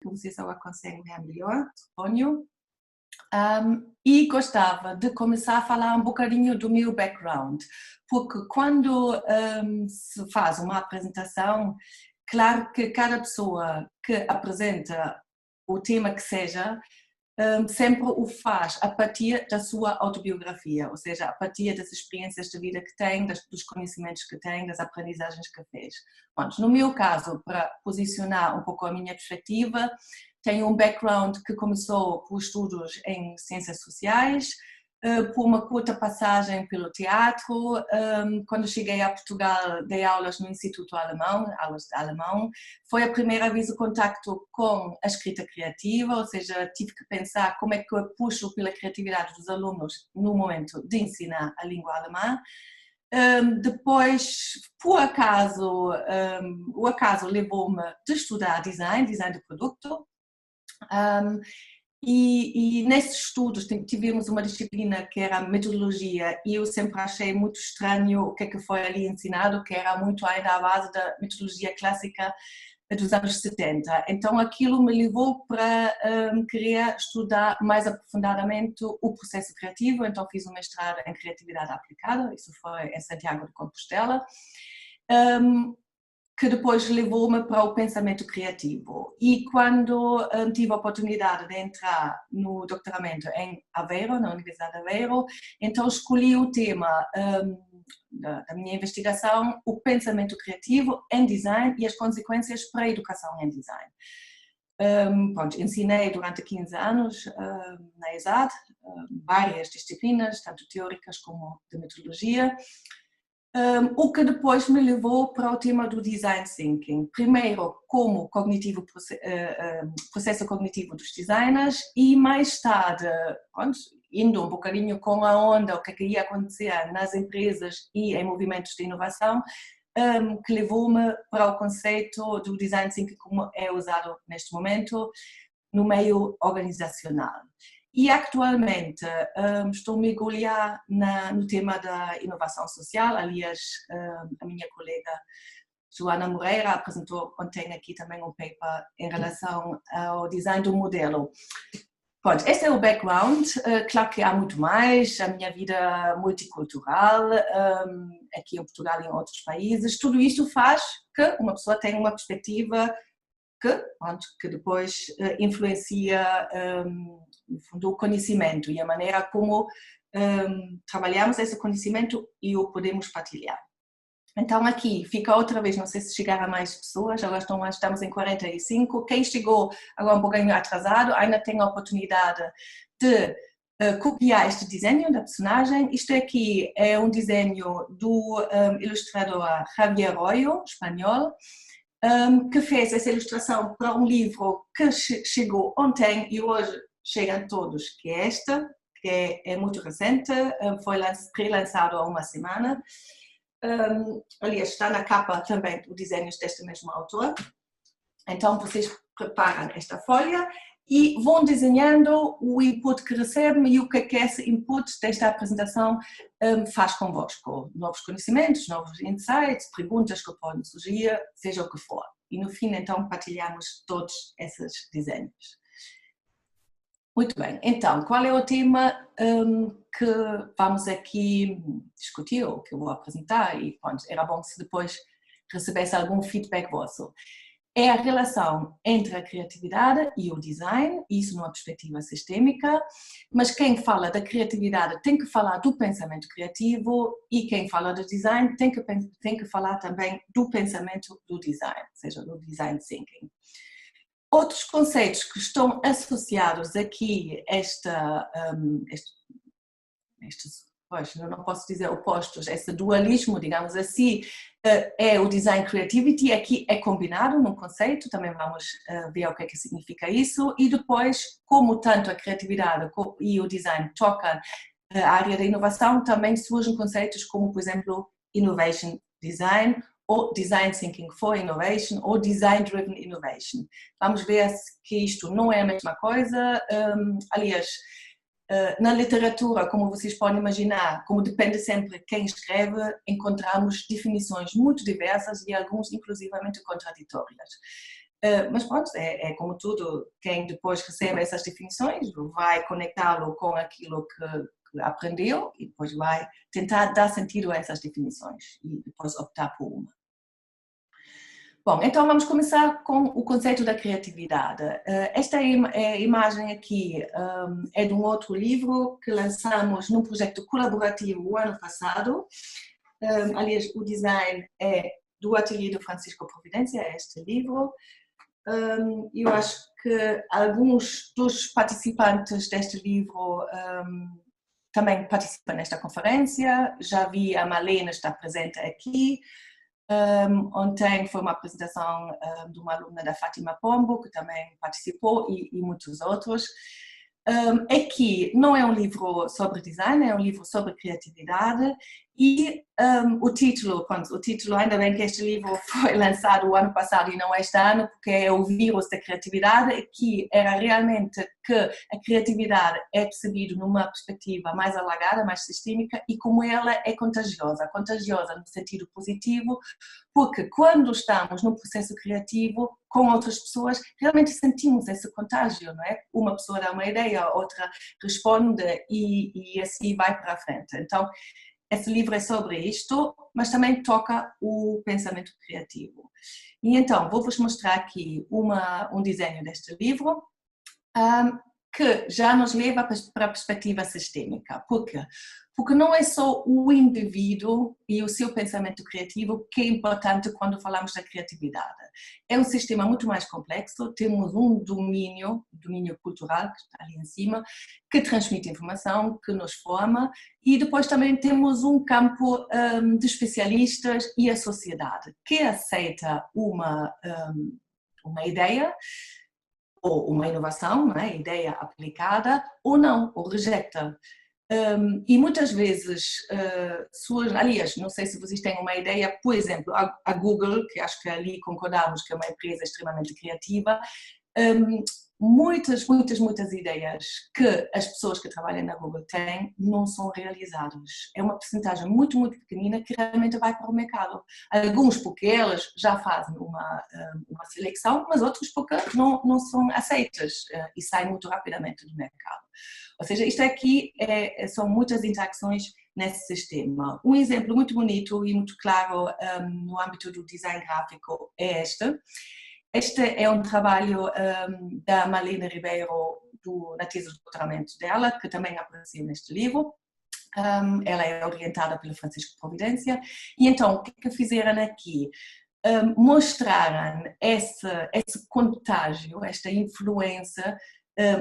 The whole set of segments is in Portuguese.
Que vocês agora conseguem ver melhor, suponho. E gostava de começar a falar um bocadinho do meu background, porque quando se faz uma apresentação, claro que cada pessoa que apresenta o tema que seja, sempre o faz a partir da sua autobiografia, ou seja, a partir das experiências de vida que tem, dos conhecimentos que tem, das aprendizagens que fez. Bom, no meu caso, para posicionar um pouco a minha perspectiva, tenho um background que começou por estudos em ciências sociais, por uma curta passagem pelo teatro. Quando cheguei a Portugal, dei aulas no Instituto Alemão, aulas de alemão. Foi a primeira vez o contacto com a escrita criativa, ou seja, tive que pensar como é que eu puxo pela criatividade dos alunos no momento de ensinar a língua alemã. Depois, por acaso, o acaso levou-me de estudar design de produto. E nesses estudos tivemos uma disciplina que era a metodologia e eu sempre achei muito estranho o que é que foi ali ensinado, que era muito ainda à base da metodologia clássica dos anos 70. Então aquilo me levou para querer estudar mais aprofundadamente o processo criativo, então fiz um mestrado em criatividade aplicada, isso foi em Santiago de Compostela. Que depois levou-me para o pensamento criativo. E quando tive a oportunidade de entrar no doutoramento em Aveiro, na Universidade de Aveiro, então escolhi o tema da minha investigação, o pensamento criativo em design e as consequências para a educação em design. Pronto, ensinei durante 15 anos na ESAD várias disciplinas, tanto teóricas como de metodologia, o que depois me levou para o tema do design thinking. Primeiro como processo cognitivo dos designers e mais tarde, pronto, indo um bocadinho com a onda, o que é que ia acontecer nas empresas e em movimentos de inovação, que levou-me para o conceito do design thinking como é usado neste momento no meio organizacional. E atualmente estou a mergulhar no tema da inovação social. Aliás, a minha colega Joana Moreira apresentou ontem aqui também um paper em relação ao design do modelo. Pronto, este é o background. Claro que há muito mais, a minha vida multicultural, aqui em Portugal e em outros países. Tudo isto faz que uma pessoa tenha uma perspectiva que depois influencia no fundo, o conhecimento e a maneira como trabalhamos esse conhecimento e o podemos partilhar. Então aqui fica outra vez, não sei se chegar a mais pessoas, agora estamos em 45, quem chegou agora um pouquinho atrasado ainda tem a oportunidade de copiar este desenho da personagem. Isto aqui é um desenho do ilustrador Javier Royo, espanhol, que fez essa ilustração para um livro que chegou ontem e hoje chegam todos, que é esta, que é muito recente, foi pré-lançado há uma semana. Aliás, está na capa também o desenho deste mesmo autor. Então, vocês preparam esta folha e vão desenhando o input que recebem e o que é que esse input desta apresentação faz convosco. Novos conhecimentos, novos insights, perguntas que podem surgir, seja o que for. E no fim, então, partilhamos todos esses desenhos. Muito bem, então, qual é o tema que vamos aqui discutir, ou que eu vou apresentar, e pronto, era bom se depois recebesse algum feedback vosso. É a relação entre a criatividade e o design, isso numa perspectiva sistêmica, mas quem fala da criatividade tem que falar do pensamento criativo e quem fala do design tem que falar também do pensamento do design, ou seja, do design thinking. Outros conceitos que estão associados aqui pois, não posso dizer opostos, esse dualismo, digamos assim, é o design creativity, aqui é combinado num conceito, também vamos ver o que é que significa isso, e depois, como tanto a criatividade e o design tocam a área da inovação, também surgem conceitos como, por exemplo, innovation design, ou design thinking for innovation, ou design driven innovation. Vamos ver que isto não é a mesma coisa, aliás, Na literatura, como vocês podem imaginar, como depende sempre de quem escreve, encontramos definições muito diversas e algumas inclusivamente contraditórias. Mas pronto, é como tudo, quem depois recebe essas definições vai conectá-lo com aquilo que aprendeu e depois vai tentar dar sentido a essas definições e depois optar por uma. Bom, então vamos começar com o conceito da criatividade. Esta imagem aqui é de um outro livro que lançamos num projeto colaborativo o ano passado. Aliás, o design é do ateliê do Francisco Providência, é este livro. Eu acho que alguns dos participantes deste livro também participam nesta conferência. Já vi a Malena estar presente aqui. Ontem foi uma apresentação de uma aluna da Fátima Pombo, que também participou, e muitos outros. Aqui não é um livro sobre design, é um livro sobre criatividade e o título, ainda bem que este livro foi lançado o ano passado e não este ano, porque é o vírus da criatividade, que era realmente que a criatividade é percebida numa perspectiva mais alargada, mais sistêmica e como ela é contagiosa no sentido positivo, porque quando estamos num processo criativo com outras pessoas, realmente sentimos esse contágio, não é? Uma pessoa dá uma ideia, a outra responde e assim vai para a frente. Então, esse livro é sobre isto, mas também toca o pensamento criativo. E então, vou-vos mostrar aqui um desenho deste livro, que já nos leva para a perspectiva sistêmica. Por quê? Porque não é só o indivíduo e o seu pensamento criativo que é importante quando falamos da criatividade. É um sistema muito mais complexo, temos um domínio cultural, que está ali em cima, que transmite informação, que nos forma, e depois também temos um campo de especialistas e a sociedade, que aceita uma ideia, ou uma inovação, uma ideia aplicada, ou não, ou rejeita. E muitas vezes, aliás, não sei se vocês têm uma ideia, por exemplo, a Google, que acho que ali concordamos que é uma empresa extremamente criativa, muitas ideias que as pessoas que trabalham na Google têm não são realizadas. É uma percentagem muito pequenina que realmente vai para o mercado. Alguns porque elas já fazem uma seleção, mas outros porque não são aceitas e saem muito rapidamente do mercado. Ou seja, isto aqui são muitas interações nesse sistema. Um exemplo muito bonito e muito claro no âmbito do design gráfico é este. Este é um trabalho da Malena Ribeiro na tese de doutoramento dela, que também apareceu neste livro. Ela é orientada pelo Francisco Providência. E então, o que fizeram aqui? Mostraram esse contágio, esta influência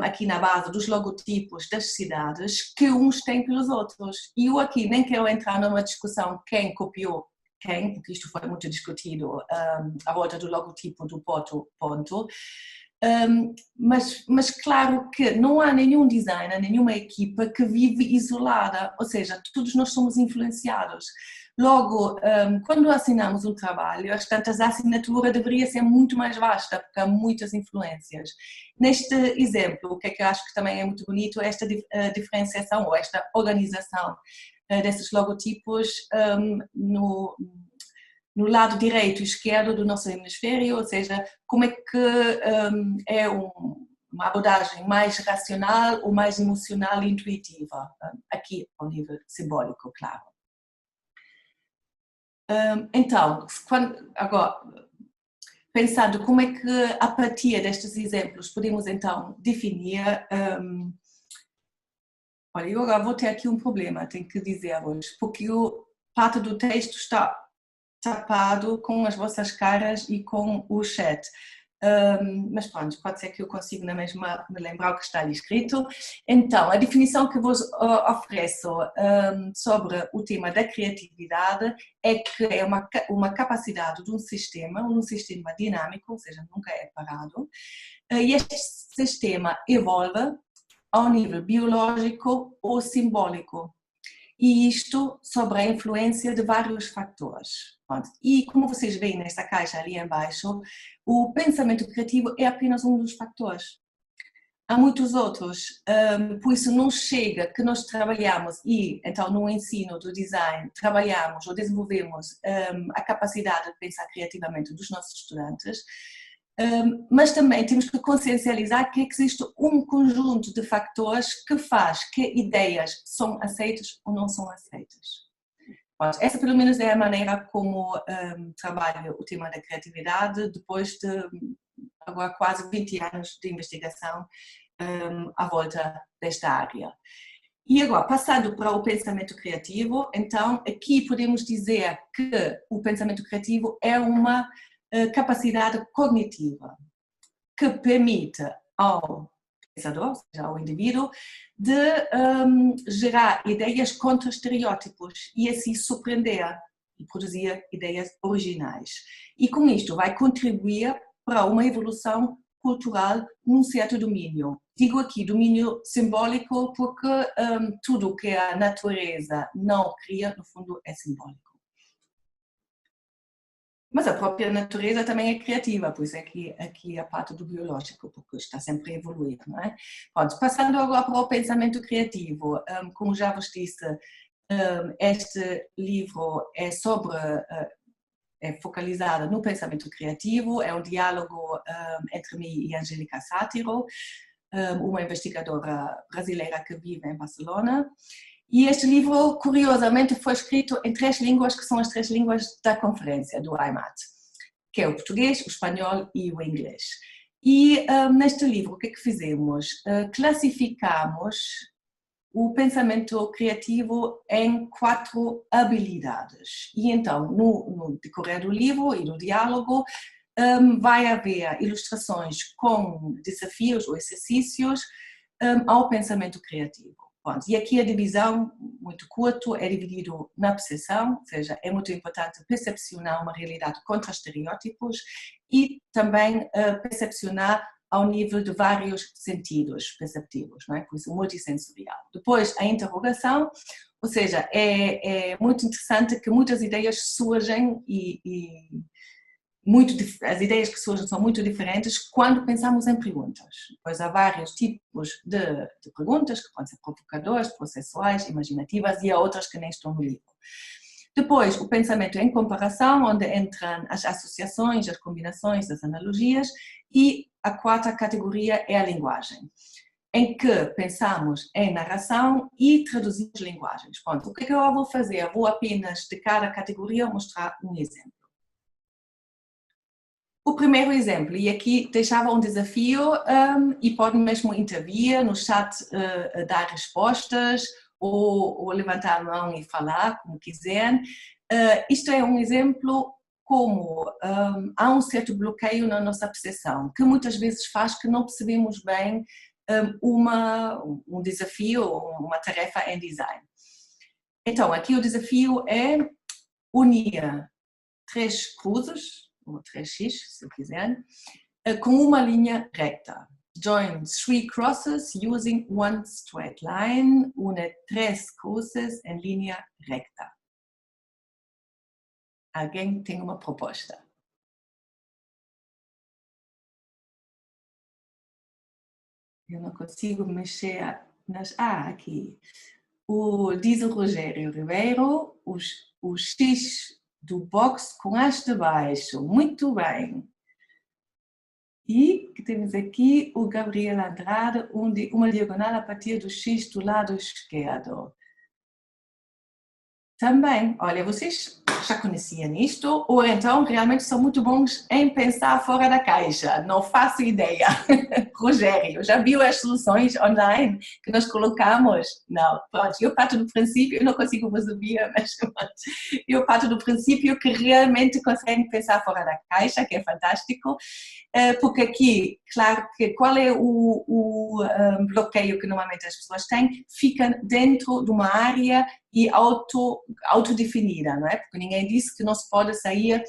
aqui na base dos logotipos das cidades que uns têm pelos outros. E eu aqui nem quero entrar numa discussão quem copiou quem, porque isto foi muito discutido à volta do logotipo do Ponto. Mas claro que não há nenhum designer, nenhuma equipa que vive isolada, ou seja, todos nós somos influenciados. Logo, quando assinamos um trabalho, às tantas a assinatura deveria ser muito mais vasta, porque há muitas influências. Neste exemplo, o que é que eu acho que também é muito bonito é esta diferenciação, ou esta organização desses logotipos no lado direito e esquerdo do nosso hemisfério, ou seja, como é que é uma abordagem mais racional ou mais emocional e intuitiva, aqui ao nível simbólico, claro. Então, agora, pensando como é que a partir destes exemplos podemos então definir. Olha, eu agora vou ter aqui um problema, tenho que dizer-vos, porque parte do texto está tapado com as vossas caras e com o chat. Mas pronto, pode ser que eu consiga na mesma me lembrar o que está ali escrito. Então, a definição que vos ofereço sobre o tema da criatividade é que é uma capacidade de um sistema dinâmico, ou seja, nunca é parado, e este sistema evolve ao nível biológico ou simbólico. E isto sobre a influência de vários fatores. E como vocês veem nesta caixa ali embaixo, o pensamento criativo é apenas um dos fatores. há muitos outros, por isso não chega que nós trabalhamos e, então, no ensino do design, trabalhamos ou desenvolvemos a capacidade de pensar criativamente dos nossos estudantes, mas também temos que consciencializar que existe um conjunto de fatores que faz que ideias são aceitas ou não são aceitas. Essa, pelo menos, é a maneira como trabalho o tema da criatividade depois de agora quase 20 anos de investigação à volta desta área. E agora, passando para o pensamento criativo, então aqui podemos dizer que o pensamento criativo é uma capacidade cognitiva que permite ao pensador, ou seja, ao indivíduo, de gerar ideias contra estereótipos e assim surpreender e produzir ideias originais. E com isto vai contribuir para uma evolução cultural num certo domínio. Digo aqui domínio simbólico porque tudo que a natureza não cria, no fundo, é simbólico. Mas a própria natureza também é criativa, pois é aqui a parte do biológico, porque está sempre a evoluir, não é? Pronto, passando agora para o pensamento criativo, como já vos disse, este livro é sobre, é focalizado no pensamento criativo, é um diálogo entre mim e Angélica Sátiro, uma investigadora brasileira que vive em Barcelona. E este livro, curiosamente, foi escrito em 3 línguas, que são as 3 línguas da conferência do IMAT, que é o português, o espanhol e o inglês. E neste livro, o que é que fizemos? Classificamos o pensamento criativo em 4 habilidades. E então, no decorrer do livro e do diálogo, vai haver ilustrações com desafios ou exercícios ao pensamento criativo. E aqui a divisão, muito curto, é dividido na percepção, ou seja, é muito importante percepcionar uma realidade contra estereótipos e também percepcionar ao nível de vários sentidos perceptivos, não é? Por isso, multissensorial. Depois, a interrogação, ou seja, é muito interessante que muitas ideias surgem as ideias que surgem são muito diferentes quando pensamos em perguntas. Pois há vários tipos de perguntas, que podem ser provocadoras, processuais, imaginativas, e há outras que nem estão no livro. Depois, o pensamento em comparação, onde entram as associações, as combinações, as analogias, e a 4ª categoria é a linguagem, em que pensamos em narração e traduzimos linguagens. Pronto, o que eu vou fazer? Vou apenas, de cada categoria, mostrar um exemplo. O primeiro exemplo, e aqui deixava um desafio e podem mesmo intervir no chat, dar respostas ou levantar a mão e falar, como quiserem. Isto é um exemplo como há um certo bloqueio na nossa percepção, que muitas vezes faz que não percebemos bem um desafio ou uma tarefa em design. Então, aqui o desafio é unir 3 cruzes, ou 3x, se quiserem, com uma linha reta. Join 3 crosses using one straight line. Une 3 cruzes em linha recta. Alguém tem uma proposta? Eu não consigo mexer nas... aqui. Diz o Rogério Ribeiro, o X do box com haste de baixo. Muito bem. E que temos aqui o Gabriel Andrade, uma diagonal a partir do X do lado esquerdo. Também, olha, vocês já conheciam isto ou então realmente são muito bons em pensar fora da caixa? Não faço ideia. Rogério, já viu as soluções online que nós colocamos? Não, pronto, eu parto do princípio, eu não consigo vos ouvir, mas eu parto do princípio que realmente conseguem pensar fora da caixa, que é fantástico, porque aqui, claro, que qual é o bloqueio que normalmente as pessoas têm? Fica dentro de uma área e autodefinida, não é? Porque ninguém disse que não se pode sair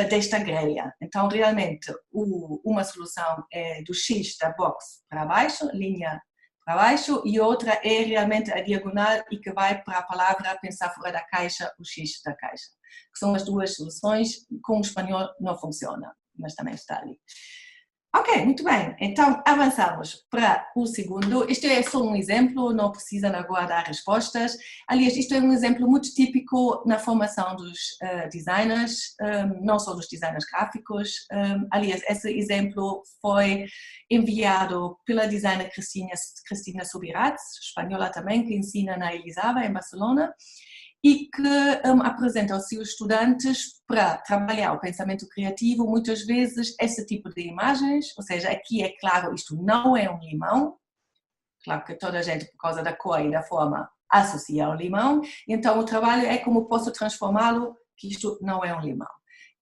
desta grelha. Então, realmente, uma solução é do X da box para baixo, linha para baixo, e outra é realmente a diagonal e que vai para a palavra pensar fora da caixa, o X da caixa. Que são as 2 soluções, com o espanhol não funciona, mas também está ali. Ok, muito bem. Então, avançamos para o segundo. Este é só um exemplo, não precisa agora dar respostas. Aliás, isto é um exemplo muito típico na formação dos designers, não só dos designers gráficos. Aliás, esse exemplo foi enviado pela designer Cristina Subirats, espanhola também, que ensina na Elisava, em Barcelona, e que apresenta aos seus estudantes para trabalhar o pensamento criativo, muitas vezes, esse tipo de imagens, ou seja, aqui é claro, isto não é um limão, claro que toda a gente, por causa da cor e da forma, associa ao limão, então o trabalho é como posso transformá-lo, que isto não é um limão.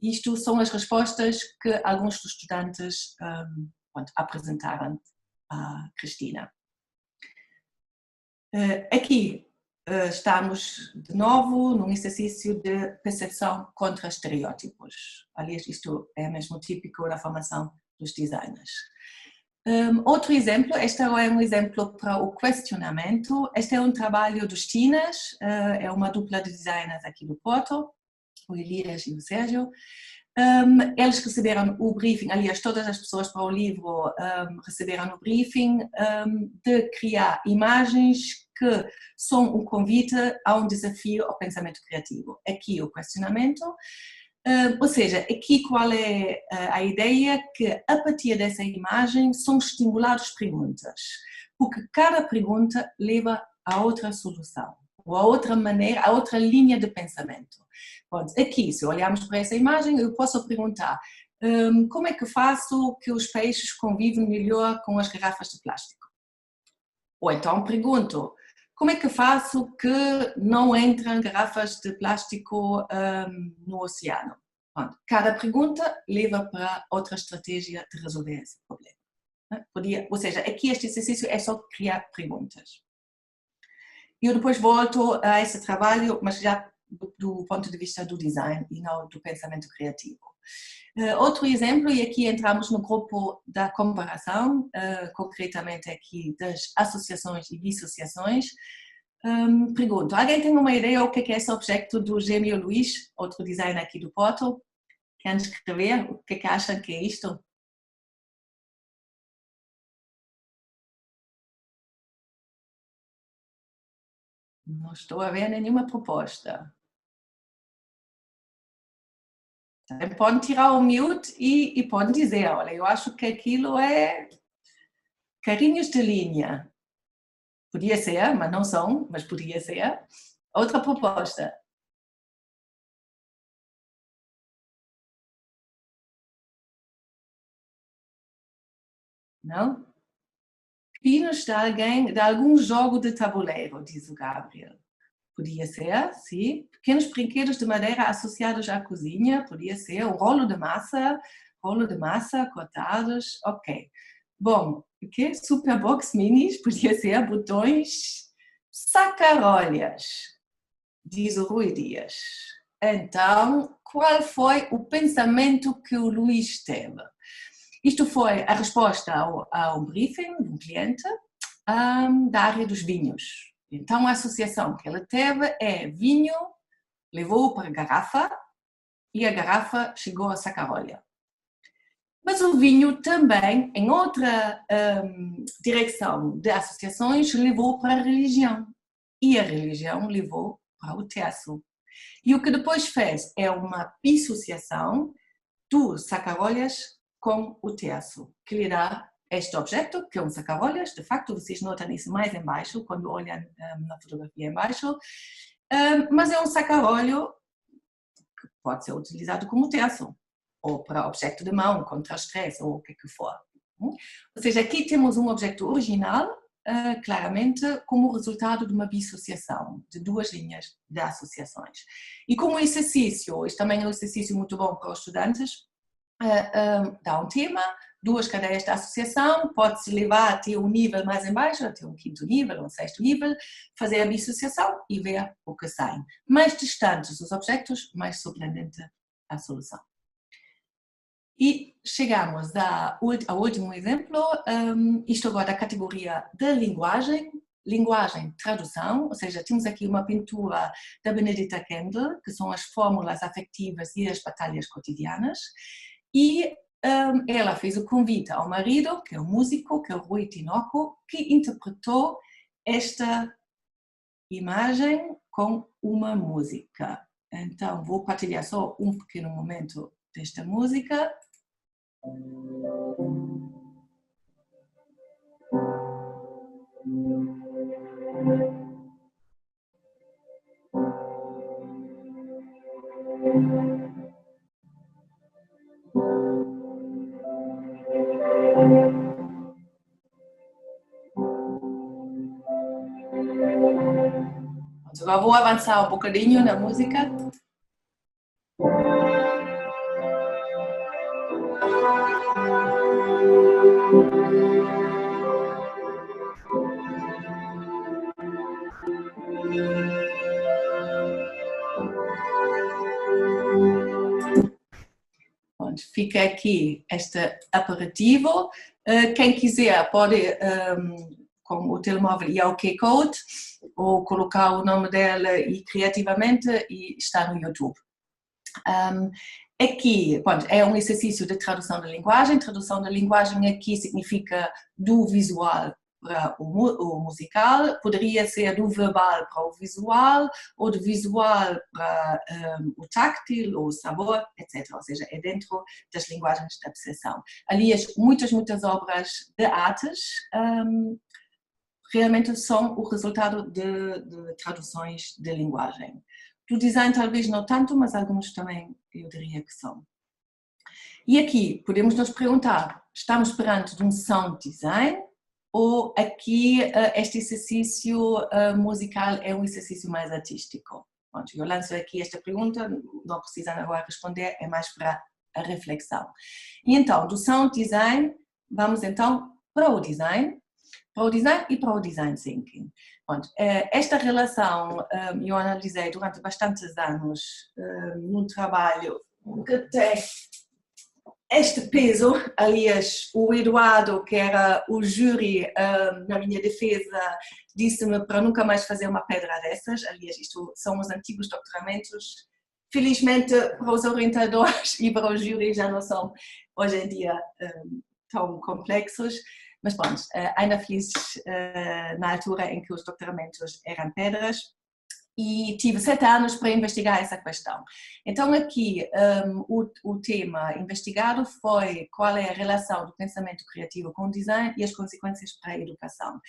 Isto são as respostas que alguns dos estudantes apresentaram à Cristina. Aqui estamos de novo num exercício de percepção contra estereótipos. Aliás, isto é mesmo típico da formação dos designers. Outro exemplo, este é um exemplo para o questionamento. Este é um trabalho dos Tinas, é uma dupla de designers aqui do Porto, o Elias e o Sérgio. Eles receberam o briefing, aliás, todas as pessoas para o livro receberam o briefing de criar imagens que são um convite a um desafio ao pensamento criativo. Aqui o questionamento, ou seja, aqui qual é a ideia? Que a partir dessa imagem são estimuladas perguntas, porque cada pergunta leva a outra solução, ou a outra maneira, a outra linha de pensamento. Bom, aqui, se olharmos para essa imagem, eu posso perguntar como é que faço que os peixes convivem melhor com as garrafas de plástico? Ou então pergunto, como é que faço que não entram garrafas de plástico no oceano? Bom, cada pergunta leva para outra estratégia de resolver esse problema. Ou seja, aqui este exercício é só criar perguntas. Eu depois volto a esse trabalho, mas já do ponto de vista do design e não do pensamento criativo. Outro exemplo, e aqui entramos no grupo da comparação, concretamente aqui das associações e dissociações. Pergunto, alguém tem uma ideia o que é esse objeto do Gêmeo Luís, outro designer aqui do Porto? Querem escrever o que é que acham que é isto? Não estou a ver nenhuma proposta. Pode tirar o mute e pode dizer, olha, eu acho que aquilo é carrinhos de linha. Podia ser, mas não são, mas podia ser. Outra proposta. Não? Pinos de alguém, de algum jogo de tabuleiro, diz o Gabriel. Podia ser, sim. Pequenos brinquedos de madeira associados à cozinha, podia ser. Um rolo de massa cortados, ok. Bom, o quê? Superbox minis, podia ser. Botões, sacarolhas, diz o Rui Dias. Então, qual foi o pensamento que o Luís teve? Isto foi a resposta a um briefing de um cliente da área dos vinhos. Então, a associação que ele teve é vinho, levou para a garrafa e a garrafa chegou à sacarolha. Mas o vinho também, em outra direção de associações, levou para a religião. E a religião levou para o terço. E o que depois fez é uma dissociação dos sacarolhas com o terço, que lhe dá este objeto, que é um saca-rolhas. De facto, vocês notam isso mais embaixo, quando olham na fotografia embaixo, mas é um saca-rolho que pode ser utilizado como terço, ou para objeto de mão, contra estresse, ou o que for. Ou seja, aqui temos um objeto original, claramente como resultado de uma dissociação, de duas linhas de associações. E como exercício, este também é um exercício muito bom para os estudantes, dá um tema, duas cadeias de associação, pode-se levar até um nível mais embaixo, até um quinto nível, um sexto nível, fazer a dissociação e ver o que sai. Mais distantes os objetos, mais surpreendente a solução. E chegamos ao último exemplo, isto agora da categoria da linguagem, tradução, ou seja, temos aqui uma pintura da Benedita Kendall, que são as fórmulas afetivas e as batalhas cotidianas, e ela fez o convite ao marido, que é o músico, que é o Rui Tinoco, que interpretou esta imagem com uma música. Então, vou partilhar só um pequeno momento desta música. Agora vou avançar um bocadinho na música. Fica aqui este aperitivo. Quem quiser pode, com o telemóvel, ir ao Q-Code ou colocar o nome dela e criativamente e está no YouTube. Aqui, bom, é um exercício de tradução da linguagem. Tradução da linguagem aqui significa do visual para o musical, poderia ser do verbal para o visual, ou do visual para o táctil, ou o sabor, etc. Ou seja, é dentro das linguagens da percepção. Aliás, muitas obras de artes realmente são o resultado de traduções de linguagem. Do design talvez não tanto, mas alguns também eu diria que são. E aqui podemos nos perguntar, estamos perante um sound design ou aqui este exercício musical é um exercício mais artístico? Bom, eu lanço aqui esta pergunta, não precisam agora responder, é mais para a reflexão. E então, do sound design, vamos então para o design e para o design thinking. Bom, esta relação eu analisei durante bastantes anos num trabalho que tem este peso. Aliás, o Eduardo, que era o júri na minha defesa, disse-me para nunca mais fazer uma pedra dessas. Aliás, isto são os antigos doutoramentos. Felizmente, para os orientadores e para o júri já não são, hoje em dia, tão complexos. Mas pronto, ainda fiz na altura em que os doutoramentos eram pedras e tive 7 anos para investigar essa questão. Então aqui o tema investigado foi qual é a relação do pensamento criativo com o design e as consequências para a educação.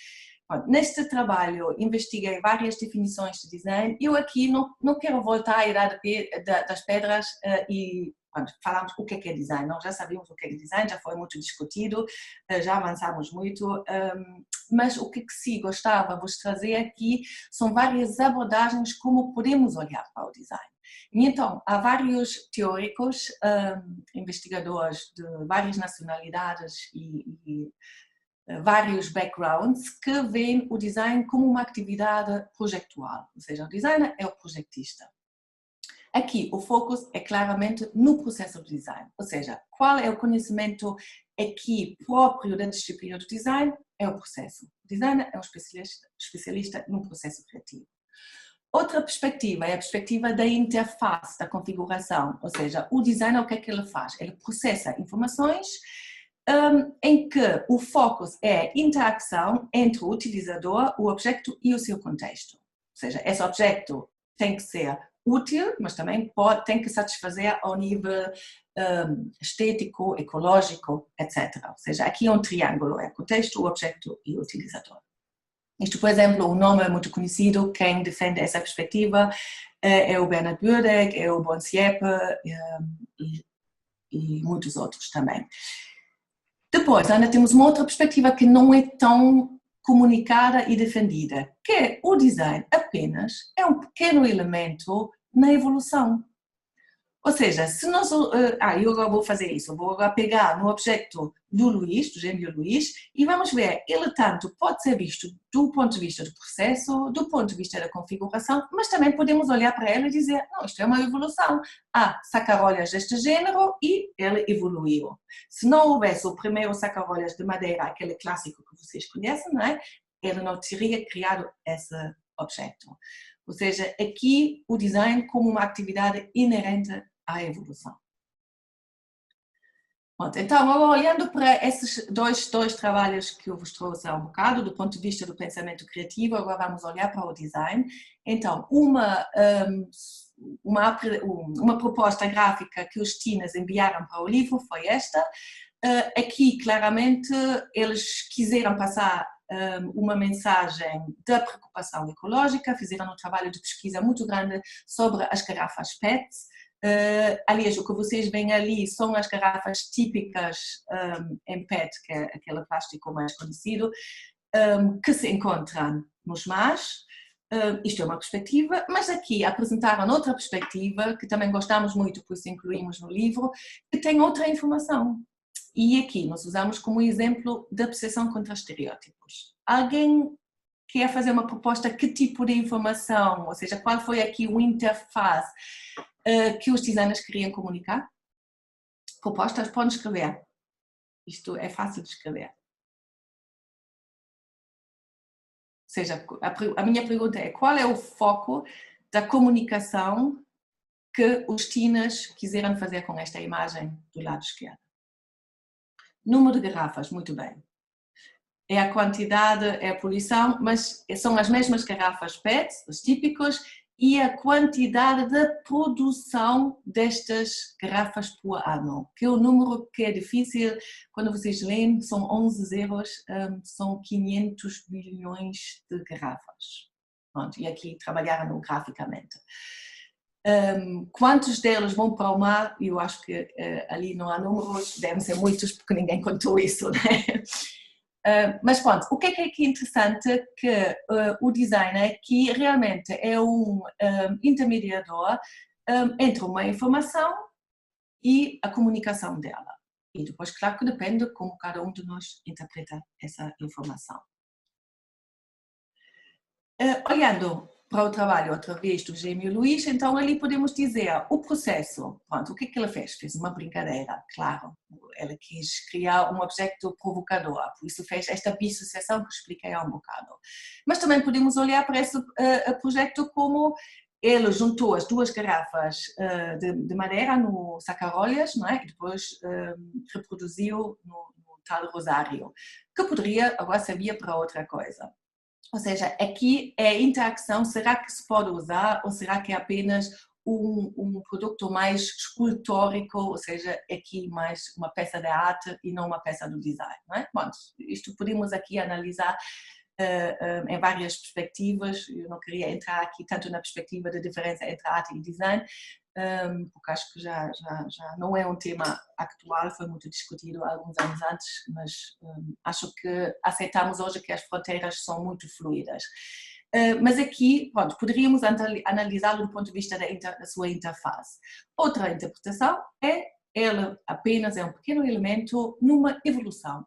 Bom, neste trabalho investiguei várias definições de design. Eu aqui não quero voltar à idade das pedras e falamos o que é design. Nós já sabemos o que é design, já foi muito discutido, já avançamos muito, mas o que sim gostava de vos trazer aqui são várias abordagens como podemos olhar para o design. E então, há vários teóricos, investigadores de várias nacionalidades e vários backgrounds que veem o design como uma atividade projetual, ou seja, o designer é o projetista. Aqui o foco é claramente no processo de design, ou seja, qual é o conhecimento aqui próprio da disciplina do design? É o processo. O designer é um especialista no processo criativo. Outra perspectiva é a perspectiva da interface, da configuração, ou seja, o designer o que é que ele faz? Ele processa informações em que o foco é a interação entre o utilizador, o objeto e o seu contexto. Ou seja, esse objeto tem que ser útil, mas também tem que satisfazer ao nível estético, ecológico, etc. Ou seja, aqui é um triângulo, é o contexto, o objeto e o utilizador. Isto, por exemplo, um nome é muito conhecido, quem defende essa perspectiva é o Bernard Burdeck, é o Bon Siepe e muitos outros também. Depois, ainda temos uma outra perspectiva que não é tão comunicada e defendida, que é o design apenas é um pequeno elemento na evolução. Ou seja, se nós... eu agora vou fazer isso, vou agora pegar no objeto do Luís, do gênio Luís, e vamos ver, ele tanto pode ser visto do ponto de vista do processo, do ponto de vista da configuração, mas também podemos olhar para ele e dizer, não, isto é uma evolução. Há saca-rolhas deste género e ele evoluiu. Se não houvesse o primeiro saca-rolhas de madeira, aquele clássico que vocês conhecem, não é? Ele não teria criado esse objeto. Ou seja, aqui o design como uma atividade inerente à evolução. Pronto, então, agora olhando para esses dois trabalhos que eu vos trouxe há um bocado, do ponto de vista do pensamento criativo, agora vamos olhar para o design. Então, uma proposta gráfica que os teens enviaram para o livro foi esta. Aqui, claramente, eles quiseram passar uma mensagem da preocupação ecológica, fizeram um trabalho de pesquisa muito grande sobre as garrafas PET. Aliás, o que vocês veem ali são as garrafas típicas em PET, que é aquele plástico mais conhecido, que se encontram nos mares. Isto é uma perspectiva, mas aqui apresentaram outra perspectiva, que também gostamos muito, por isso incluímos no livro, que tem outra informação. E aqui nós usamos como exemplo da percepção contra estereótipos. Alguém quer fazer uma proposta, que tipo de informação, ou seja, qual foi aqui o interface que os designers queriam comunicar? Propostas, podem escrever. Isto é fácil de escrever. Ou seja, a minha pergunta é, qual é o foco da comunicação que os teens quiseram fazer com esta imagem do lado esquerdo? Número de garrafas, muito bem. É a quantidade, é a poluição, mas são as mesmas garrafas PET, os típicos, e a quantidade de produção destas garrafas por ano, que é um número que é difícil, quando vocês leem, são 11 zeros, são 500 bilhões de garrafas. Pronto, e aqui trabalharam graficamente. Quantos deles vão para o mar? Eu acho que ali não há números, devem ser muitos, porque ninguém contou isso, né? Mas pronto, o que é aqui interessante? Que o designer aqui realmente é um intermediador entre uma informação e a comunicação dela. E depois, claro que depende de como cada um de nós interpreta essa informação. Olhando para o trabalho outra vez do Gêmeo Luís, então ali podemos dizer o processo. Pronto, o que é que ela fez? Fez uma brincadeira, claro. Ela quis criar um objeto provocador, por isso fez esta dissociação que expliquei há um bocado. Mas também podemos olhar para esse projeto como ele juntou as duas garrafas de madeira no saca-rolhas, não é? E depois reproduziu no tal rosário, que poderia agora servir para outra coisa. Ou seja, aqui é a interação, será que se pode usar ou será que é apenas um produto mais escultórico, ou seja, aqui mais uma peça de arte e não uma peça do design, não é? Bom, isto podemos aqui analisar em várias perspectivas. Eu não queria entrar aqui tanto na perspectiva da diferença entre arte e design, porque acho que já não é um tema atual, foi muito discutido há alguns anos antes, mas acho que aceitamos hoje que as fronteiras são muito fluidas. Mas aqui, pronto, poderíamos analisá-lo do ponto de vista da sua interface. Outra interpretação é ele apenas é um pequeno elemento numa evolução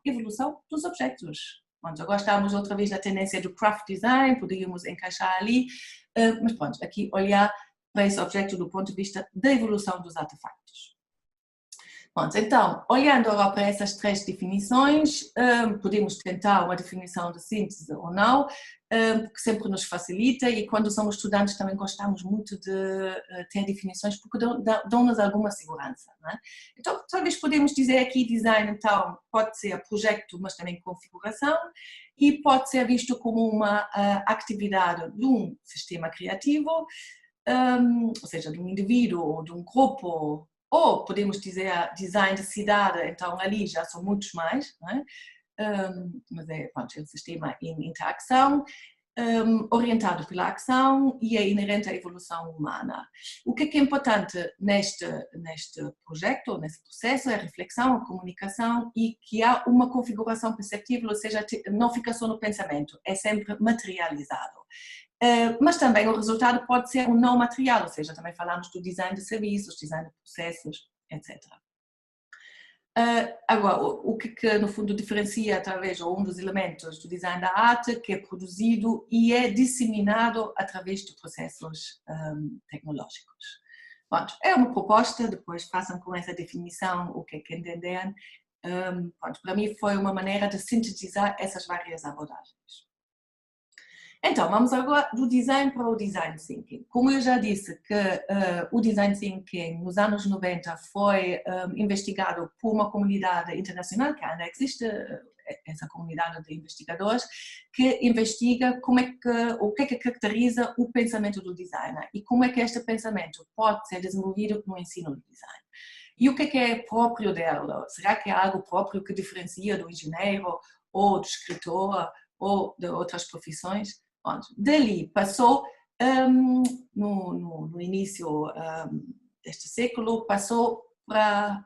dos objetos. Pronto, agora estamos outra vez na tendência do craft design, poderíamos encaixar ali, mas pronto, aqui olhar para esse objeto do ponto de vista da evolução dos artefactos. Pronto, então, olhando agora para essas três definições, podemos tentar uma definição de síntese ou não, porque sempre nos facilita, e quando somos estudantes também gostamos muito de ter definições, porque dão-nos alguma segurança, não é? Então, talvez podemos dizer aqui design, então, pode ser projeto, mas também configuração, e pode ser visto como uma atividade de um sistema criativo, ou seja, de um indivíduo ou de um grupo, ou podemos dizer design de cidade, então ali já são muitos mais, não é? Mas é um sistema em interação, orientado pela ação e é inerente à evolução humana. O que é importante neste projeto, nesse processo, é a reflexão, a comunicação e que há uma configuração perceptível, ou seja, não fica só no pensamento, é sempre materializado. Mas também o resultado pode ser um não material, ou seja, também falamos do design de serviços, design de processos, etc. Agora, o que no fundo diferencia através, ou um dos elementos do design da arte, que é produzido e é disseminado através de processos tecnológicos. Bom, é uma proposta, depois façam com essa definição o que é que entenderem. Para mim foi uma maneira de sintetizar essas várias abordagens. Então, vamos agora do design para o design thinking. Como eu já disse que o design thinking nos anos 90 foi investigado por uma comunidade internacional, que ainda existe essa comunidade de investigadores, que investiga o que é que caracteriza o pensamento do designer e como é que este pensamento pode ser desenvolvido no ensino do design. E o que é próprio dela? Será que é algo próprio que diferencia do engenheiro ou do escritor ou de outras profissões? Dali passou, no início deste século, passou para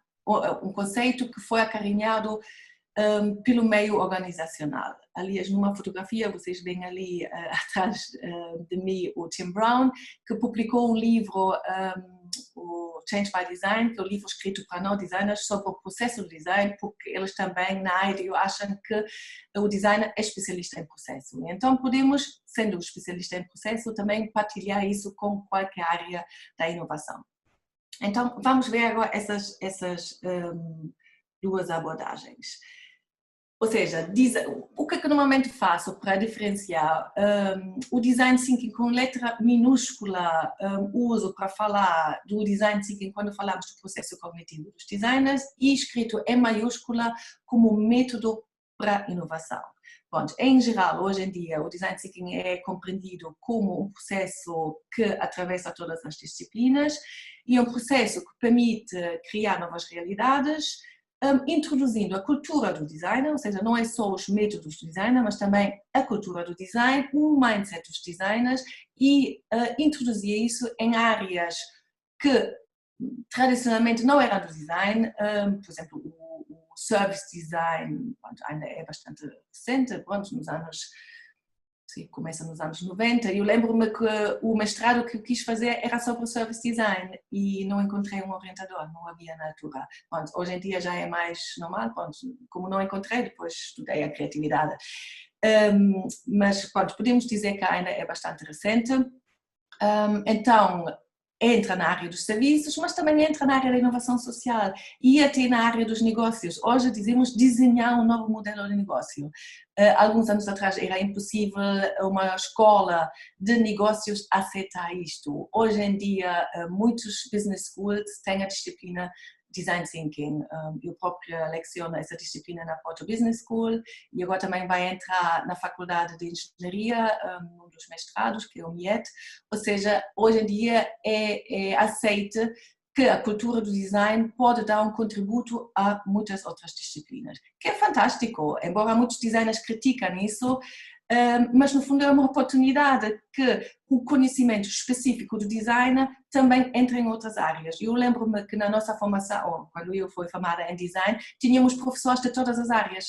um conceito que foi acarinhado pelo meio organizacional. Aliás, numa fotografia, vocês veem ali atrás de mim o Tim Brown, que publicou um livro, o Change by Design, que é um livro escrito para não designers sobre o processo do design, porque eles também na IDEO acham que o designer é especialista em processo. Então podemos, sendo especialista em processo, também partilhar isso com qualquer área da inovação. Então vamos ver agora essas duas abordagens. Ou seja, o que normalmente faço para diferenciar o design thinking com letra minúscula, uso para falar do design thinking quando falamos do processo cognitivo dos designers, e escrito em maiúscula como método para inovação. Bom, em geral, hoje em dia, o design thinking é compreendido como um processo que atravessa todas as disciplinas e um processo que permite criar novas realidades, introduzindo a cultura do design, ou seja, não é só os métodos do design, mas também a cultura do design, o mindset dos designers e introduzir isso em áreas que tradicionalmente não eram do design, por exemplo, o service design ainda é bastante recente, nos anos... começa nos anos 90, e eu lembro-me que o mestrado que eu quis fazer era sobre o service design e não encontrei um orientador, não havia na altura. Pronto, hoje em dia já é mais normal, pronto, como não encontrei, depois estudei a criatividade. Mas pronto, podemos dizer que ainda é bastante recente. Então, entra na área dos serviços, mas também entra na área da inovação social e até na área dos negócios. Hoje dizemos desenhar um novo modelo de negócio. Alguns anos atrás era impossível uma escola de negócios aceitar isto. Hoje em dia, muitos business schools têm a disciplina Design Thinking. Eu própria leciono essa disciplina na Porto Business School e agora também vai entrar na Faculdade de Engenharia, um dos mestrados, que é o MIET. Ou seja, hoje em dia é aceite que a cultura do design pode dar um contributo a muitas outras disciplinas, que é fantástico, embora muitos designers criticam isso, mas no fundo é uma oportunidade que o conhecimento específico do design também entra em outras áreas. Eu lembro-me que na nossa formação, quando eu fui formada em design, tínhamos professores de todas as áreas.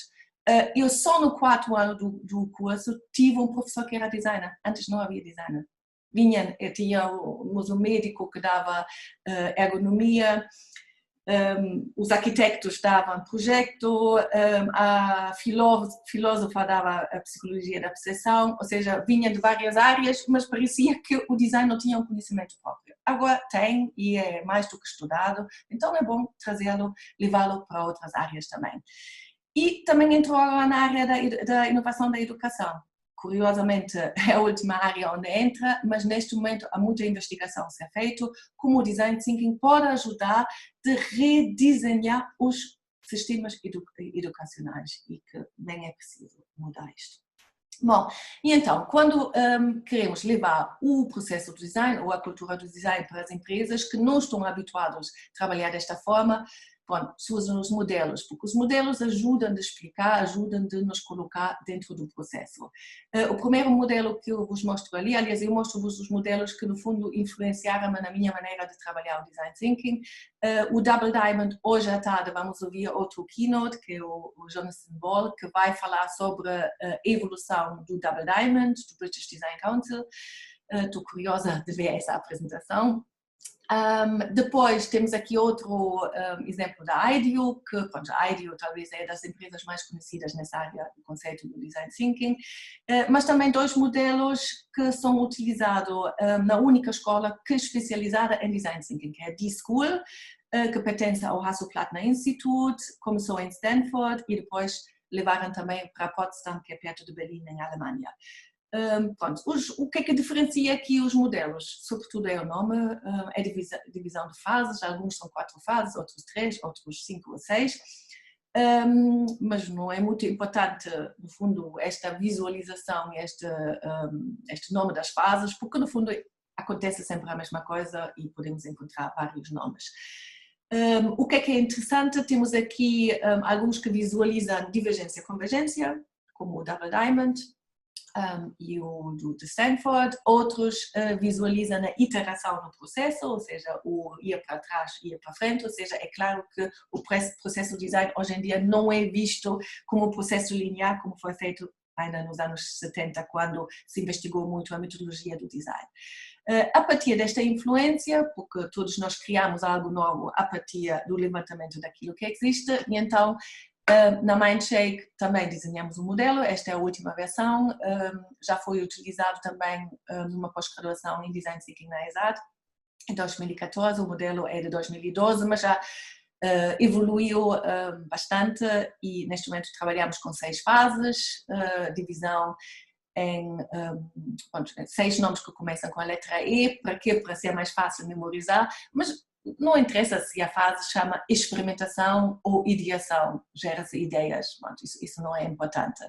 Eu só no 4º ano do curso tive um professor que era designer, antes não havia designer. Tínhamos um médico que dava ergonomia, os arquitetos davam projeto, a filósofa dava a psicologia da percepção, ou seja, vinha de várias áreas, mas parecia que o design não tinha um conhecimento próprio. Agora tem e é mais do que estudado, então é bom trazê-lo, levá-lo para outras áreas também. E também entrou agora na área da inovação da educação. Curiosamente, é a última área onde entra, mas neste momento há muita investigação a ser feita, como o Design Thinking pode ajudar a redesenhar os sistemas educacionais e que nem é preciso mudar isto. Bom, e então, quando queremos levar o processo do design ou a cultura do design para as empresas que não estão habituadas a trabalhar desta forma, bom, se usam os modelos, porque os modelos ajudam a explicar, ajudam a nos colocar dentro do processo. O primeiro modelo que eu vos mostro ali, aliás, eu mostro-vos os modelos que no fundo influenciaram na minha maneira de trabalhar o Design Thinking. O Double Diamond, hoje à tarde vamos ouvir outro keynote, que é o Jonathan Ball, que vai falar sobre a evolução do Double Diamond, do British Design Council. Estou curiosa de ver essa apresentação. Depois temos aqui outro exemplo da IDEO, que a IDEO talvez é das empresas mais conhecidas nessa área do conceito do Design Thinking, mas também dois modelos que são utilizados na única escola que é especializada em Design Thinking, que é a D-School, que pertence ao Hasso-Plattner Institute, começou em Stanford e depois levaram também para Potsdam, que é perto de Berlim, em Alemanha. Pronto, o que é que diferencia aqui os modelos? Sobretudo é o nome, é divisão de fases, alguns são 4 fases, outros 3, outros 5 ou 6. Mas não é muito importante, no fundo, esta visualização e este nome das fases, porque no fundo acontece sempre a mesma coisa e podemos encontrar vários nomes. O que é interessante, temos aqui alguns que visualizam divergência e convergência, como o Double Diamond e o de Stanford, outros visualizam a iteração no processo, ou seja, o ir para trás e ir para frente, ou seja, é claro que o processo de design hoje em dia não é visto como um processo linear, como foi feito ainda nos anos 70, quando se investigou muito a metodologia do design. A partir desta influência, porque todos nós criamos algo novo a partir do levantamento daquilo que existe, e então na Mindshake também desenhamos um modelo, esta é a última versão, já foi utilizado também numa pós-graduação em Design Thinking na ESAD, em 2014, o modelo é de 2012, mas já evoluiu bastante e neste momento trabalhamos com 6 fases, divisão em 6 nomes que começam com a letra E, para quê? Para ser mais fácil memorizar, mas não interessa se a fase se chama experimentação ou ideação, gera-se ideias, isso não é importante.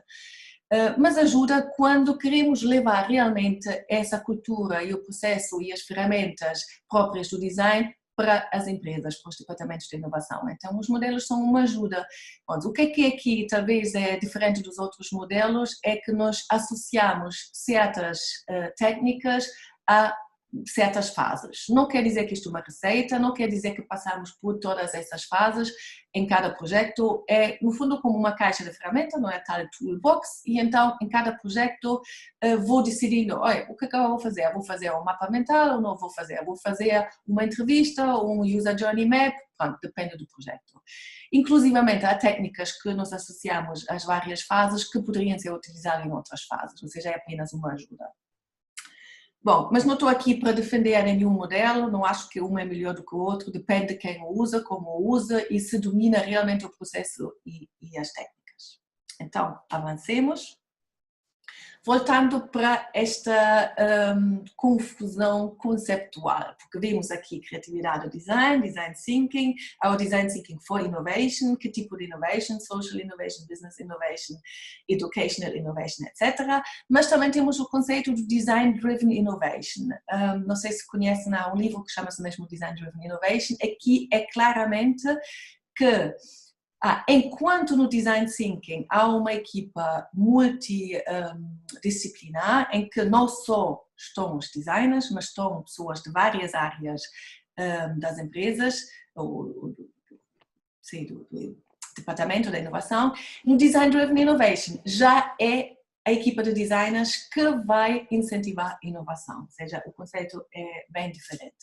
Mas ajuda quando queremos levar realmente essa cultura e o processo e as ferramentas próprias do design para as empresas, para os departamentos de inovação. Então, os modelos são uma ajuda. O que é aqui talvez é diferente dos outros modelos é que nós associamos certas técnicas a certas fases. Não quer dizer que isto é uma receita, não quer dizer que passamos por todas essas fases em cada projeto, é no fundo como uma caixa de ferramentas, não é tal toolbox, e então em cada projeto vou decidindo, olha, o que é que eu vou fazer? Vou fazer um mapa mental ou não vou fazer? Vou fazer uma entrevista, um user journey map, pronto, depende do projeto. Inclusivamente há técnicas que nós associamos às várias fases que poderiam ser utilizadas em outras fases, ou seja, é apenas uma ajuda. Bom, mas não estou aqui para defender nenhum modelo, não acho que um é melhor do que o outro, depende de quem o usa, como o usa e se domina realmente o processo e as técnicas. Então, avancemos. Voltando para esta confusão conceptual, porque vimos aqui criatividade do design, design thinking, ao design thinking for innovation, que tipo de innovation, social innovation, business innovation, educational innovation, etc. Mas também temos o conceito do design driven innovation. Não sei se conhecem, há um livro que chama-se mesmo Design Driven Innovation. Aqui é claramente que enquanto no Design Thinking há uma equipa multidisciplinar em que não só estão os designers, mas estão pessoas de várias áreas das empresas, do departamento da inovação, no Design Driven Innovation já é a equipa de designers que vai incentivar a inovação, ou seja, o conceito é bem diferente.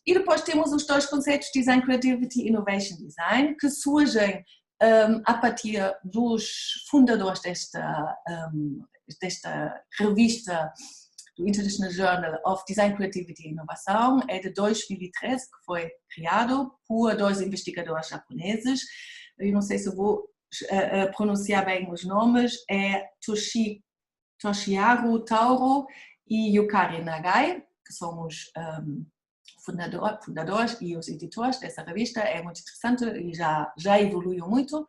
E depois temos os 2 conceitos de Design Creativity e Innovation Design, que surgem a partir dos fundadores desta revista do International Journal of Design Creativity e Inovação, é de 2013, que foi criado por 2 investigadores japoneses. Eu não sei se vou pronunciar bem os nomes, é Toshiharu Tauro e Yukari Nagai, que são os fundadores e os editores dessa revista. É muito interessante e já evoluiu muito.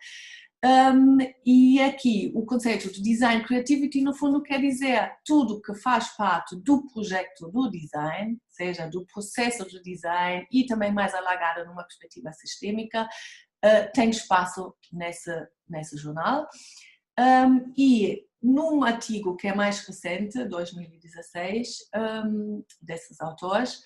E aqui o conceito de Design Creativity no fundo quer dizer tudo que faz parte do projeto do design, seja do processo de design e também mais alargado numa perspectiva sistêmica, tem espaço nesse jornal. E num artigo que é mais recente, 2016, desses autores,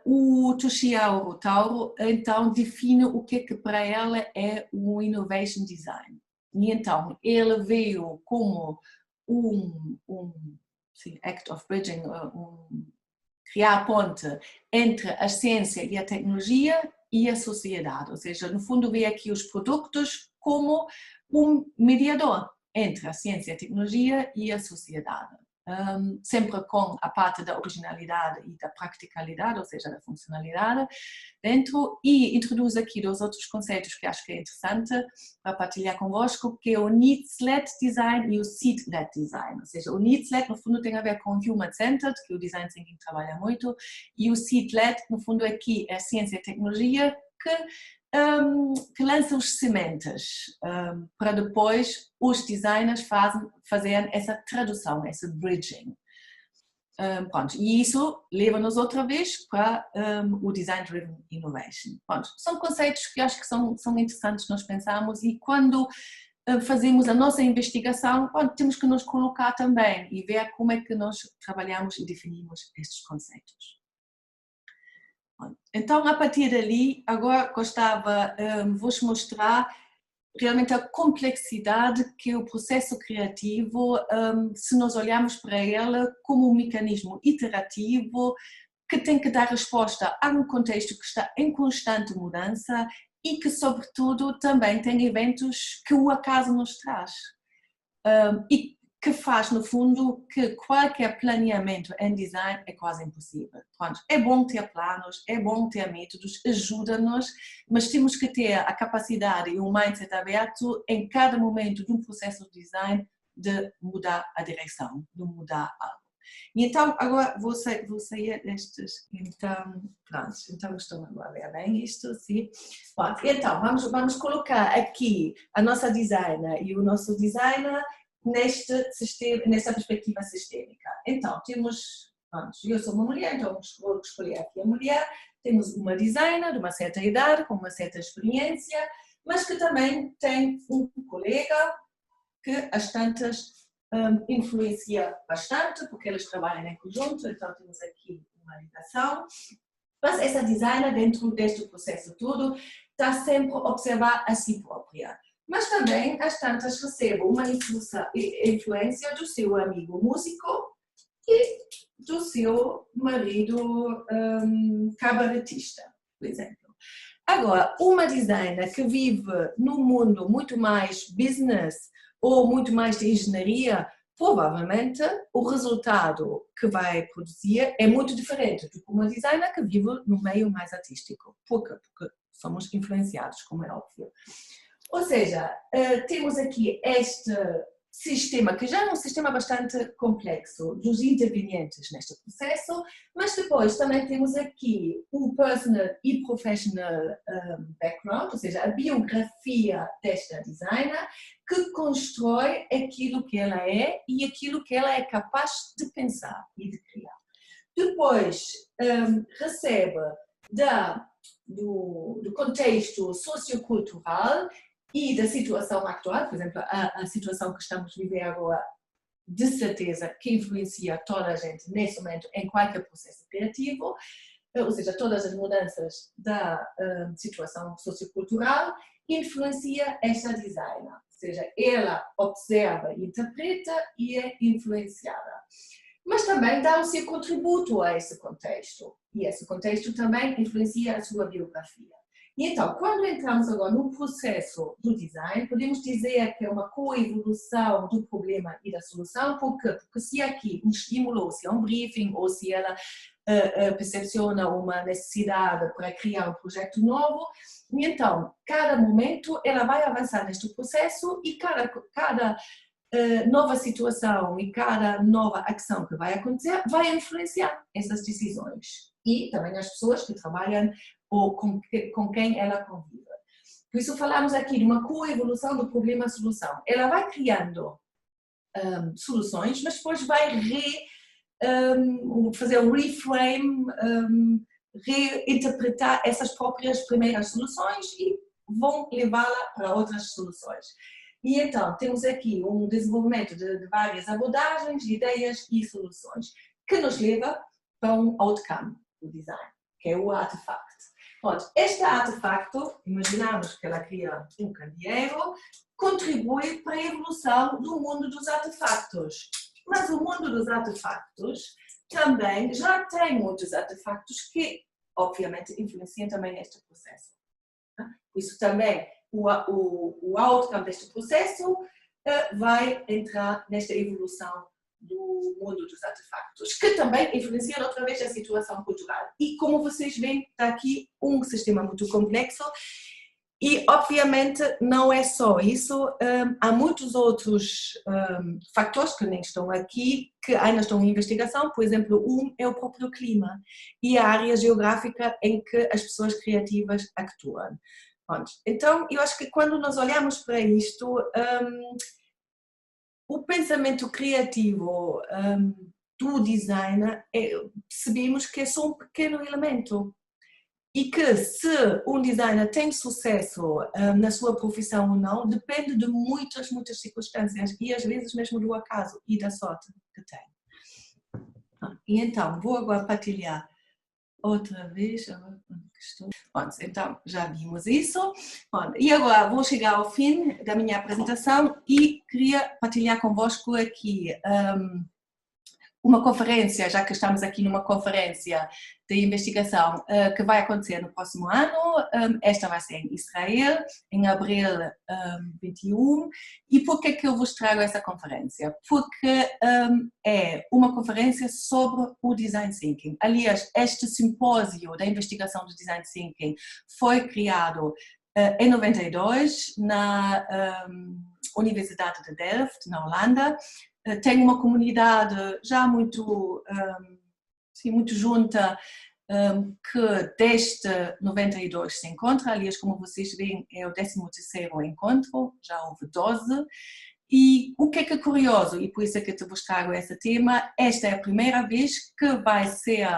o Toshiharu Tauro então define o que para ela é o Innovation Design. E então ele veio como act of bridging, criar a ponte entre a ciência e a tecnologia e a sociedade, ou seja, no fundo vê aqui os produtos como um mediador entre a ciência, a tecnologia e a sociedade. sempre com a parte da originalidade e da practicalidade, ou seja, da funcionalidade dentro, e introduz aqui dois outros conceitos que acho que é interessante para partilhar convosco, que é o Needs-led Design e o Seed-led Design. Ou seja, o Needs-led, no fundo, tem a ver com Human-centered, que o Design Thinking trabalha muito, e o Seed-led, no fundo, aqui é ciência e tecnologia que lança os sementes para depois os designers fazerem essa tradução, essa bridging. Pronto, e isso leva-nos outra vez para o Design Driven Innovation. Pronto, são conceitos que acho que são interessantes nós pensarmos, e quando fazemos a nossa investigação, pronto, temos que nos colocar também e ver como é que nós trabalhamos e definimos estes conceitos. Então, a partir dali, agora gostava de vos mostrar realmente a complexidade que é o processo criativo, se nós olharmos para ele como um mecanismo iterativo que tem que dar resposta a um contexto que está em constante mudança e que, sobretudo, também tem eventos que o acaso nos traz. E que faz, no fundo, que qualquer planeamento em design é quase impossível. Pronto, é bom ter planos, é bom ter métodos, ajuda-nos, mas temos que ter a capacidade e um mindset aberto em cada momento de um processo de design de mudar a direção, de mudar algo. E então, agora vou sair destes, então, pronto, então estão agora a ver bem isto, sim. Pronto, então, vamos colocar aqui a nossa designer e o nosso designer nesta perspectiva sistêmica. Então, temos, eu sou uma mulher, então vou escolher aqui a mulher, temos uma designer de uma certa idade, com uma certa experiência, mas que também tem um colega que às tantas influencia bastante, porque eles trabalham em conjunto, então temos aqui uma ligação. Mas essa designer, dentro deste processo todo, está sempre a observar a si própria. Mas também, às tantas, recebe uma influência do seu amigo músico e do seu marido cabaretista, por exemplo. Agora, uma designer que vive num mundo muito mais business ou muito mais de engenharia, provavelmente o resultado que vai produzir é muito diferente do que uma designer que vive no meio mais artístico. Por quê? Porque somos influenciados, como é óbvio. Ou seja, temos aqui este sistema, que já é um sistema bastante complexo, dos intervenientes neste processo, mas depois também temos aqui o personal e professional background, ou seja, a biografia desta designer, que constrói aquilo que ela é e aquilo que ela é capaz de pensar e de criar. Depois recebe do contexto sociocultural e da situação atual, por exemplo, a situação que estamos a viver agora, de certeza que influencia toda a gente nesse momento em qualquer processo criativo, ou seja, todas as mudanças da situação sociocultural influencia esta designer, ou seja, ela observa, interpreta e é influenciada. Mas também dá o seu contributo a esse contexto, e esse contexto também influencia a sua biografia. E então, quando entramos agora no processo do design, podemos dizer que é uma coevolução do problema e da solução, porque se aqui um estímulo, ou se é um briefing, ou se ela percepciona uma necessidade para criar um projeto novo, e então, cada momento ela vai avançar neste processo e cada nova situação e cada nova ação que vai acontecer vai influenciar essas decisões. E também as pessoas que trabalham ou com quem ela convive. Por isso falamos aqui de uma coevolução do problema-solução. Ela vai criando soluções, mas depois vai fazer um reframe, reinterpretar essas próprias primeiras soluções e vão levá-la para outras soluções. E então temos aqui um desenvolvimento de várias abordagens, ideias e soluções, que nos leva para um outcome do design, que é o artefacto. Pronto, este artefacto, imaginamos que ela cria um candeeiro, contribui para a evolução do mundo dos artefactos. Mas o mundo dos artefactos também já tem muitos artefactos que, obviamente, influenciam também neste processo. Por isso também o outcome deste processo vai entrar nesta evolução do mundo dos artefactos, que também influenciam outra vez a situação cultural. E como vocês veem, está aqui um sistema muito complexo e, obviamente, não é só isso, há muitos outros fatores que nem estão aqui, que ainda estão em investigação. Por exemplo, um é o próprio clima e a área geográfica em que as pessoas criativas actuam. Então, eu acho que quando nós olhamos para isto, o pensamento criativo do design, percebemos que é só um pequeno elemento. E que se um designer tem sucesso na sua profissão ou não, depende de muitas, muitas circunstâncias e às vezes mesmo do acaso e da sorte que tem. E então, vou agora partilhar outra vez. Bom, então, já vimos isso. Bom, e agora vou chegar ao fim da minha apresentação e queria partilhar convosco aqui uma conferência, já que estamos aqui numa conferência de investigação que vai acontecer no próximo ano. Esta vai ser em Israel, em abril 21. E por que eu vos trago essa conferência? Porque é uma conferência sobre o Design Thinking. Aliás, este simpósio da investigação do Design Thinking foi criado em 92 na Universidade de Delft, na Holanda. Tem uma comunidade já muito junta, que desde 92 se encontra. Aliás, como vocês veem, é o 13º encontro, já houve 12. E o que é curioso, e por isso é que eu vos trago esse tema, esta é a primeira vez que vai ser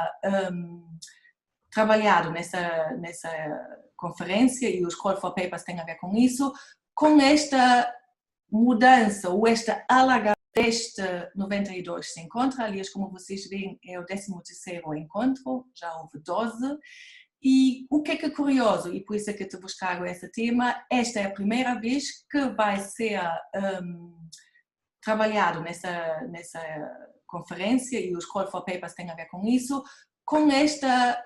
trabalhado nessa conferência, e os Call for Papers têm a ver com isso, com esta mudança ou esta alargamento deste 92 se encontra. Aliás, como vocês veem, é o 13º encontro, já houve 12. E o que é curioso, e por isso é que eu vos trago esse tema, esta é a primeira vez que vai ser trabalhado nessa conferência, e os Call for Papers têm a ver com isso, com esta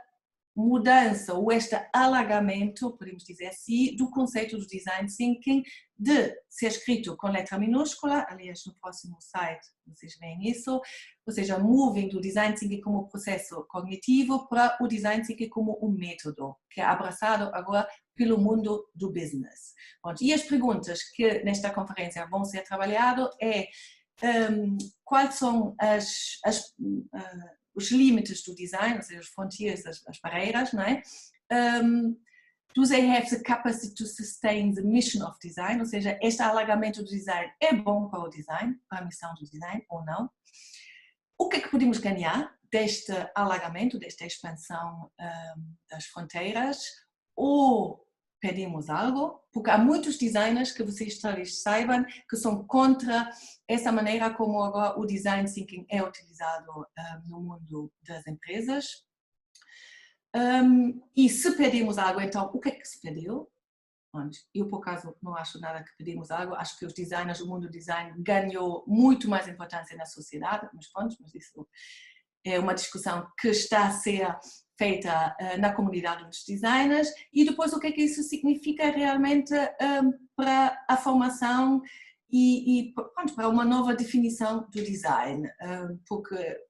mudança ou este alargamento, podemos dizer assim, do conceito do Design Thinking, de ser escrito com letra minúscula. Aliás, no próximo slide vocês veem isso, ou seja, moving do Design Thinking como processo cognitivo para o Design Thinking como um método, que é abraçado agora pelo mundo do business. E as perguntas que nesta conferência vão ser trabalhadas é quais são os limites do design, ou seja, as fronteiras, as barreiras, não é? Do they have the capacity to sustain the mission of design? Ou seja, este alargamento do design é bom para o design, para a missão do design ou não? O que é que podemos ganhar deste alargamento, desta expansão das fronteiras? Ou pedimos algo? Porque há muitos designers, que vocês talvez saibam, que são contra essa maneira como agora o design thinking é utilizado no mundo das empresas. E se pedimos algo, então, o que é que se pediu? Eu, por acaso, não acho nada que pedimos algo. Acho que os designers, o mundo do design ganhou muito mais importância na sociedade, mas isso é uma discussão que está a ser feita na comunidade dos designers. E depois, o que é que isso significa realmente para a formação e para uma nova definição do design? Porque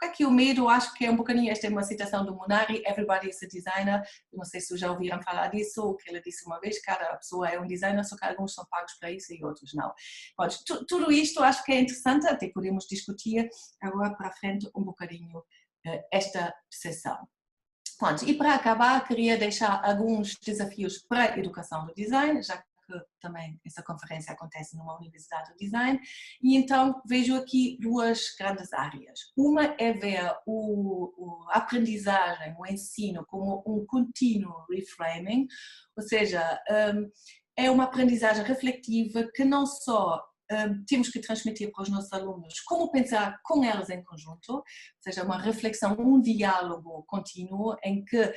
aqui o medo, acho que é um bocadinho, esta é uma citação do Munari, everybody is a designer. Não sei se já ouviram falar disso, o que ele disse uma vez, cada pessoa é um designer, só que alguns são pagos para isso e outros não. Tudo isto acho que é interessante, até podemos discutir agora para frente um bocadinho esta sessão. E para acabar, queria deixar alguns desafios para a educação do design, já que também essa conferência acontece numa universidade de design, e então vejo aqui duas grandes áreas. Uma é ver a aprendizagem, o ensino como um contínuo reframing, ou seja, é uma aprendizagem reflexiva que não só temos que transmitir para os nossos alunos como pensar com eles em conjunto, ou seja, uma reflexão, um diálogo contínuo em que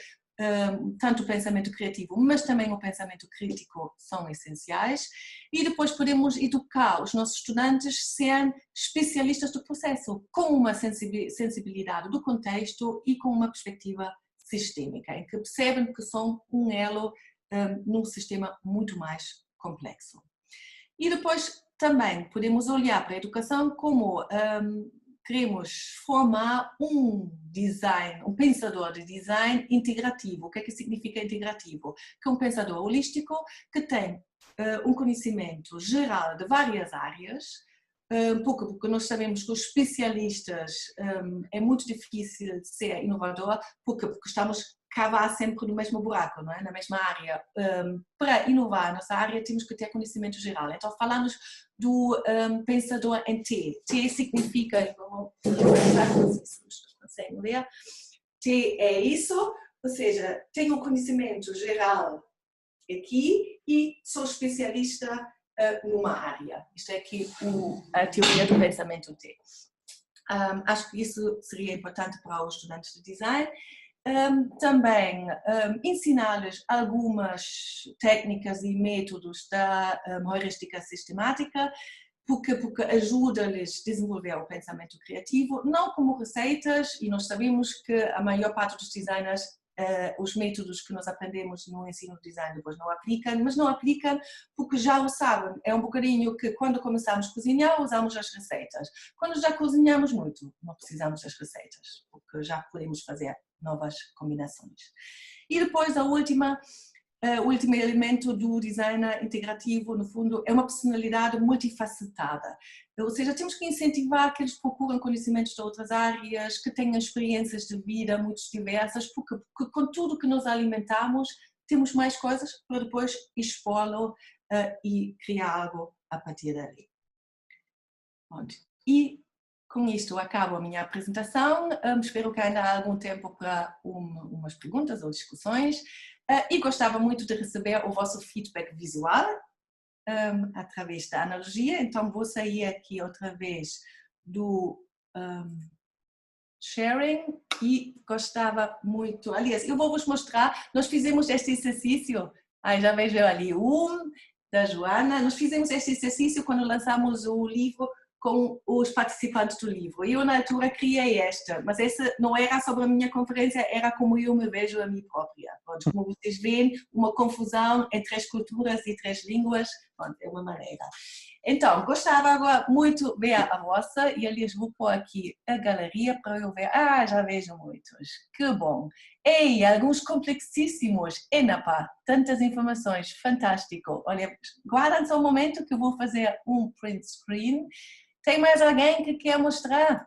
tanto o pensamento criativo, mas também o pensamento crítico são essenciais, e depois podemos educar os nossos estudantes a serem especialistas do processo, com uma sensibilidade do contexto e com uma perspectiva sistêmica, em que percebem que são um elo num sistema muito mais complexo. E depois também podemos olhar para a educação como queremos formar um design, um pensador de design integrativo. O que é que significa integrativo? Que é um pensador holístico que tem um conhecimento geral de várias áreas, porque nós sabemos que os especialistas é muito difícil de ser inovador, porque estamos cavar sempre no mesmo buraco, não é? Na mesma área. Para inovar a nossa área temos que ter conhecimento geral. Então falamos do pensador em T. T significa, vou conseguem ver? T é isso, ou seja, tenho um conhecimento geral aqui e sou especialista numa área. Isto é aqui a teoria do pensamento T. Acho que isso seria importante para os estudantes de design. Também ensinar-lhes algumas técnicas e métodos da heurística sistemática, porque ajuda-lhes a desenvolver o pensamento criativo, não como receitas, e nós sabemos que a maior parte dos designers os métodos que nós aprendemos no ensino de design depois não aplicam, mas não aplicam porque já o sabem. É um bocadinho que quando começamos a cozinhar usamos as receitas. Quando já cozinhamos muito, não precisamos das receitas, porque já podemos fazer novas combinações. E depois o último elemento do design integrativo, no fundo, é uma personalidade multifacetada. Ou seja, temos que incentivar que eles procurem conhecimentos de outras áreas, que tenham experiências de vida muito diversas, porque com tudo que nos alimentamos, temos mais coisas para depois expô-lo e criar algo a partir dali. E com isto acabo a minha apresentação. Espero que ainda há algum tempo para umas perguntas ou discussões. E gostava muito de receber o vosso feedback visual através da analogia. Então vou sair aqui outra vez do sharing e gostava muito. Aliás, eu vou vos mostrar. Nós fizemos este exercício. Já vejo ali da Joana. Nós fizemos este exercício quando lançamos o livro com os participantes do livro. Eu, na altura, criei esta, mas essa não era sobre a minha conferência, era como eu me vejo a mim própria. Pronto, como vocês veem, uma confusão entre as culturas e 3 línguas, pronto, é uma maneira. Então, gostava agora muito de ver a vossa, e aliás vou pôr aqui a galeria para eu ver. Já vejo muitos, que bom. Ei, alguns complexíssimos, enapa, tantas informações, fantástico. Olha, guardem só um momento que eu vou fazer um print screen. Tem mais alguém que quer mostrar?